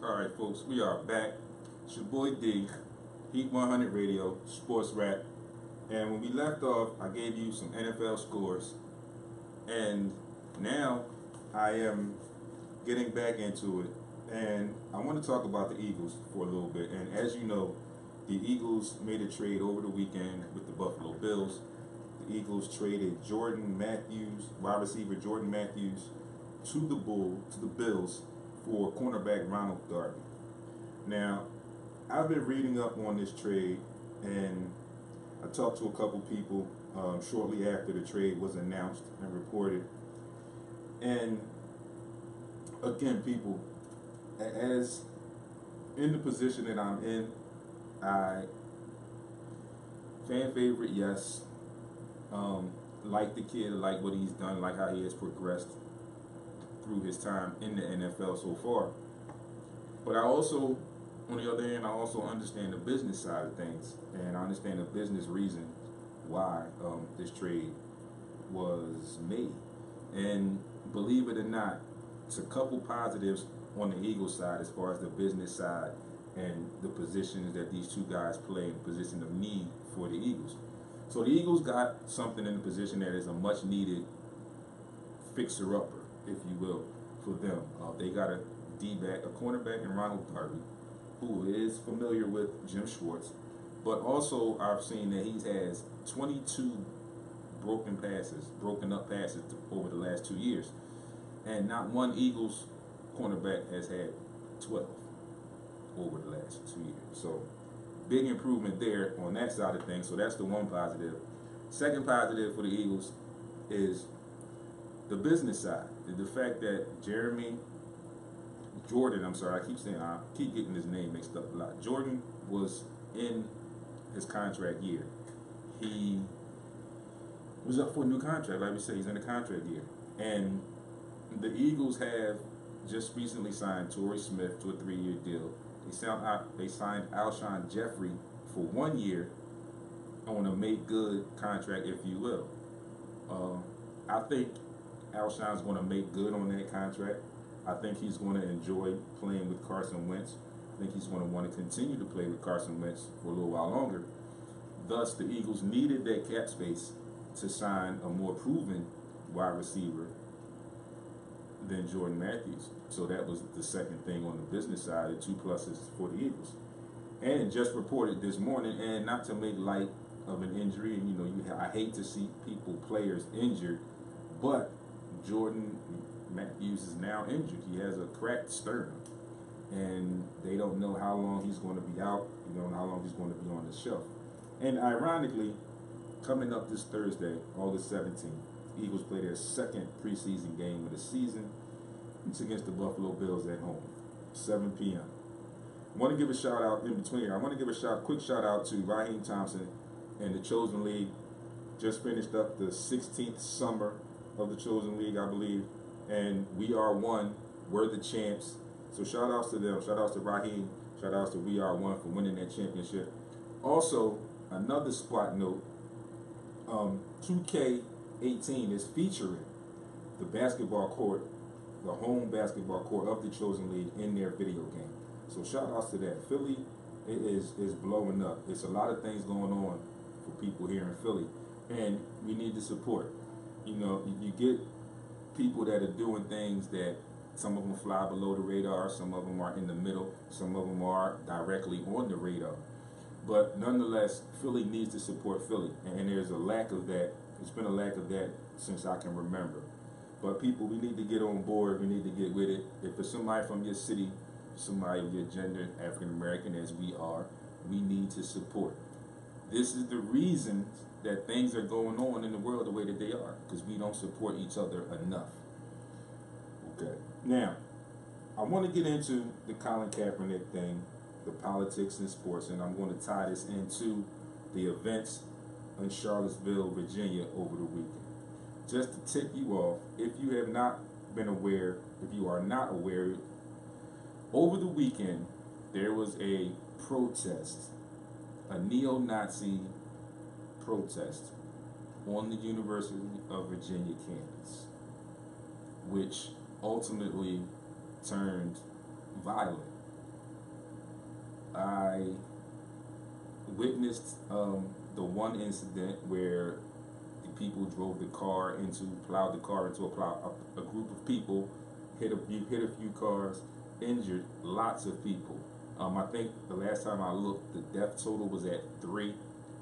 Alright, folks, we are back. It's your boy D, Heat 100 Radio, Sports Rap. And when we left off, I gave you some NFL scores. And now I am getting back into it. And I want to talk about the Eagles for a little bit. And as you know, the Eagles made a trade over the weekend with the Buffalo Bills. The Eagles traded Jordan Matthews, wide receiver Jordan Matthews, to the Bills for cornerback Ronald Darby. Now, I've been reading up on this trade, and I talked to a couple people shortly after the trade was announced and reported. And again, people, as in the position that I'm in, I fan favorite, yes. Like the kid, like what he's done, like how he has progressed through his time in the NFL so far. But I also, on the other hand, I also understand the business side of things, and I understand the business reason why this trade was made. And believe it or not, it's a couple positives on the Eagles side as far as the business side and the positions that these two guys play in position of need for the Eagles. So the Eagles got something in the position that is a much needed fixer-upper, if you will, for them. They got a D-back, a cornerback in Ronald Darby, who is familiar with Jim Schwartz, but also I've seen that he has 22 broken up passes over the last 2 years, and not one Eagles cornerback has had 12 over the last 2 years. So big improvement there on that side of things. So that's the one positive. Second positive for the Eagles is the business side. The fact that Jordan, I keep getting his name mixed up a lot. Jordan was in his contract year. He was up for a new contract, like we say, he's in a contract year. And the Eagles have just recently signed Torrey Smith to a 3-year deal. They signed Alshon Jeffrey for 1 year on a make good contract, if you will. I think Alshon's going to make good on that contract. I think he's going to enjoy playing with Carson Wentz. I think he's going to want to continue to play with Carson Wentz for a little while longer. Thus, the Eagles needed that cap space to sign a more proven wide receiver than Jordan Matthews. So that was the second thing on the business side, the two pluses for the Eagles. And just reported this morning, and not to make light of an injury, and I hate to see players injured, but Jordan Matthews is now injured. He has a cracked sternum, and they don't know how long he's going to be out. You don't know how long he's going to be on the shelf. And ironically, coming up this Thursday, August 17th, Eagles play their second preseason game of the season. It's against the Buffalo Bills at home, 7 p.m. I want to give a shout out in between. I want to give a quick shout out to Raheem Thompson and the Chosen League. Just finished up the 16th summer of the Chosen League, I believe, and we are one. We're the champs. So shout outs to them. Shout outs to Raheem. Shout outs to We Are One for winning that championship. Also, another spot note, 2K18 is featuring the basketball court, the home basketball court of the Chosen League in their video game. So shout outs to that. Philly is blowing up. It's a lot of things going on for people here in Philly, and we need the support. You get people that are doing things that some of them fly below the radar, some of them are in the middle, some of them are directly on the radar. But nonetheless, Philly needs to support Philly, and there's a lack of that. There's been a lack of that since I can remember. But people, we need to get on board. We need to get with it. If it's somebody from your city, somebody of your gender, African American as we are, we need to support. This is the reason that things are going on in the world the way that they are, because we don't support each other enough. Okay. Now, I want to get into the Colin Kaepernick thing, the politics in sports, and I'm going to tie this into the events in Charlottesville, Virginia over the weekend. Just to tick you off, if you have not been aware, if you are not aware, over the weekend there was a protest, a neo-Nazi protest on the University of Virginia campus, which ultimately turned violent. I witnessed the one incident where the people drove the car into, plowed the car into a group of people, hit a few cars, injured lots of people. I think the last time I looked, the death total was at 3,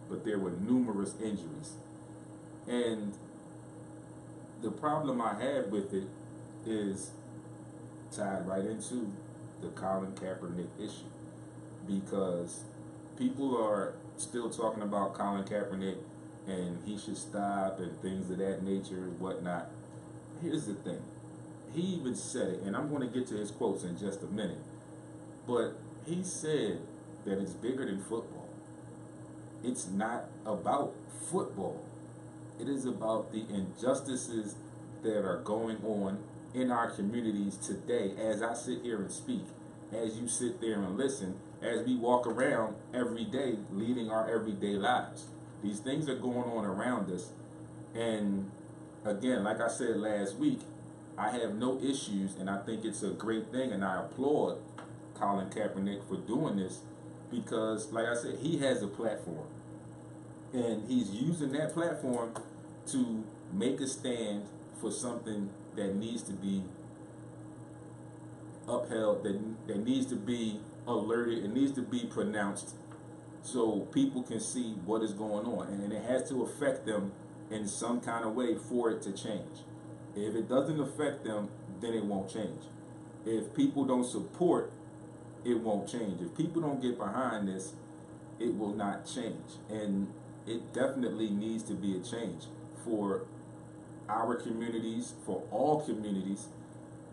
but there were numerous injuries. And the problem I have with it is tied right into the Colin Kaepernick issue, because people are still talking about Colin Kaepernick and he should stop and things of that nature and whatnot. Here's the thing. He even said it, and I'm going to get to his quotes in just a minute, but he said that it's bigger than football. It's not about football. It is about the injustices that are going on in our communities today as I sit here and speak, as you sit there and listen, as we walk around every day leading our everyday lives. These things are going on around us. And again, like I said last week, I have no issues, and I think it's a great thing, and I applaud Colin Kaepernick for doing this, because like I said, he has a platform. And he's using that platform to make a stand for something that needs to be upheld, that needs to be alerted, it needs to be pronounced so people can see what is going on. And it has to affect them in some kind of way for it to change. If it doesn't affect them, then it won't change. If people don't support, it won't change. If people don't get behind this, it will not change. And it definitely needs to be a change for our communities, for all communities,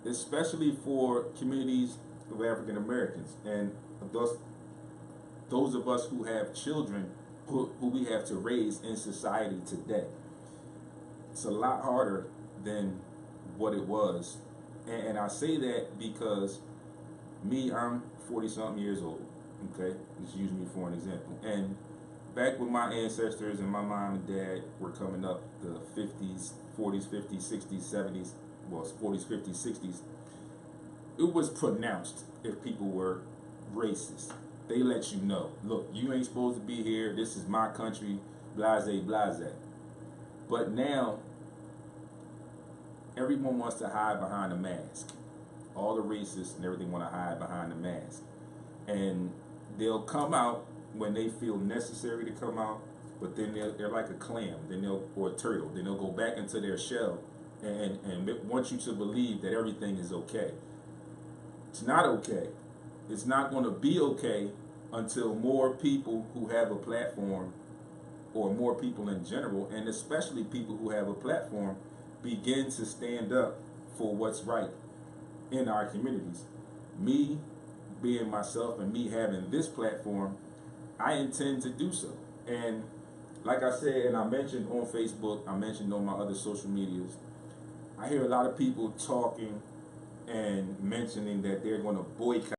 especially for communities of African Americans and those of us who have children who we have to raise in society today. It's a lot harder than what it was. And I say that because I'm 40-something years old, okay? Just use me for an example. And back when my ancestors and my mom and dad were coming up, the 50s, 40s, 50s, 60s, 70s, well, 40s, 50s, 60s, it was pronounced if people were racist. They let you know, look, you ain't supposed to be here, this is my country, blase, blase. But now, everyone wants to hide behind a mask. All the racists and everything want to hide behind a mask. And they'll come out when they feel necessary to come out, but then they're like a clam, or a turtle. Then they'll go back into their shell and want you to believe that everything is okay. It's not okay. It's not going to be okay until more people who have a platform, or more people in general, and especially people who have a platform, begin to stand up for what's right in our communities. Me being myself and me having this platform, I intend to do so. And like I said, and I mentioned on Facebook, I mentioned on my other social medias, I hear a lot of people talking and mentioning that they're going to boycott